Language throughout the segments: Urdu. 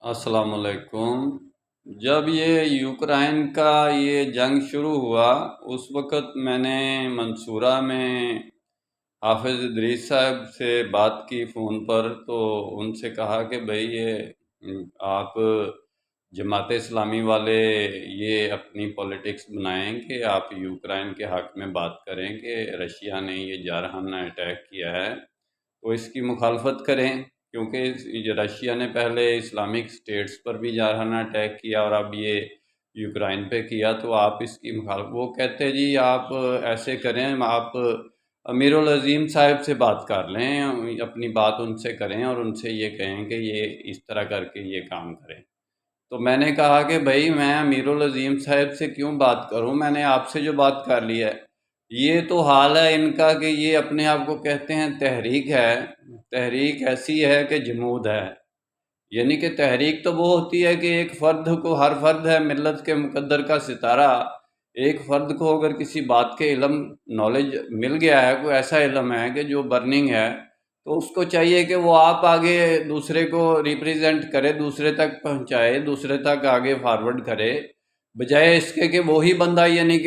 السلام علیکم۔ جب یہ یوکرائن کا یہ جنگ شروع ہوا اس وقت میں نے منصورہ میں حافظ ادریس صاحب سے بات کی فون پر، تو ان سے کہا کہ بھئی یہ آپ جماعت اسلامی والے یہ اپنی پولیٹکس بنائیں کہ آپ یوکرائن کے حق میں بات کریں کہ رشیا نے یہ جارحانہ اٹیک کیا ہے تو اس کی مخالفت کریں، کیونکہ رشیا نے پہلے اسلامک اسٹیٹس پر بھی جارحانہ اٹیک کیا اور اب یہ یوکرائن پہ کیا، تو آپ اس کی مخالفت۔ وہ کہتے جی آپ ایسے کریں، آپ امیر العظیم صاحب سے بات کر لیں، اپنی بات ان سے کریں اور ان سے یہ کہیں کہ یہ اس طرح کر کے یہ کام کریں۔ تو میں نے کہا کہ بھائی میں امیر العظیم صاحب سے کیوں بات کروں، میں نے آپ سے جو بات کر لی ہے۔ یہ تو حال ہے ان کا کہ یہ اپنے آپ کو کہتے ہیں تحریک ہے، تحریک ایسی ہے کہ جمود ہے، یعنی کہ تحریک تو وہ ہوتی ہے کہ ایک فرد کو، ہر فرد ہے ملت کے مقدر کا ستارہ، ایک فرد کو اگر کسی بات کے علم نالج مل گیا ہے، کوئی ایسا علم ہے کہ جو برننگ ہے، تو اس کو چاہیے کہ وہ آپ آگے دوسرے کو ریپریزنٹ کرے، دوسرے تک پہنچائے، دوسرے تک آگے فارورڈ کرے، بجائے اس کے کہ وہی بندہ یعنی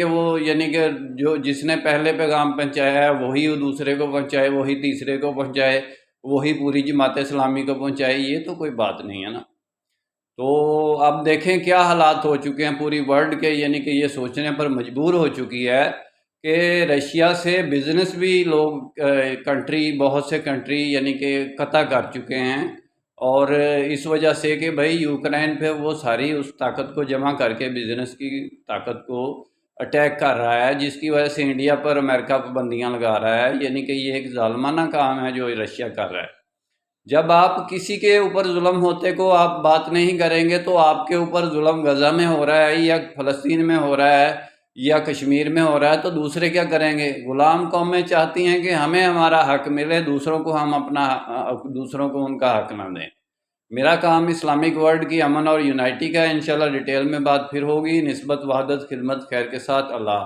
کہ جو جس نے پہلے پیغام پہنچایا ہے وہی وہ دوسرے کو پہنچائے، وہی تیسرے کو پہنچائے، وہی پوری جماعت اسلامی کو پہنچائے۔ یہ تو کوئی بات نہیں ہے نا۔ تو اب دیکھیں کیا حالات ہو چکے ہیں پوری ورلڈ کے، یعنی کہ یہ سوچنے پر مجبور ہو چکی ہے کہ رشیا سے بزنس بھی لوگ بہت سے کنٹری یعنی کہ قطع کر چکے ہیں، اور اس وجہ سے کہ بھائی یوکرائن پہ وہ ساری اس طاقت کو جمع کر کے بزنس کی طاقت کو اٹیک کر رہا ہے، جس کی وجہ سے انڈیا پر امریکہ پابندیاں لگا رہا ہے، یعنی کہ یہ ایک ظالمانہ کام ہے جو رشیا کر رہا ہے۔ جب آپ کسی کے اوپر ظلم ہوتے کو آپ بات نہیں کریں گے تو آپ کے اوپر ظلم غزہ میں ہو رہا ہے یا فلسطین میں ہو رہا ہے یا کشمیر میں ہو رہا ہے، تو دوسرے کیا کریں گے؟ غلام قومیں چاہتی ہیں کہ ہمیں ہمارا حق ملے، دوسروں کو ان کا حق نہ دیں۔ میرا کام اسلامک ورلڈ کی امن اور یونائٹی کا ہے، انشاءاللہ ڈیٹیل میں بات پھر ہوگی۔ نسبت وحدت خدمت خیر کے ساتھ، اللہ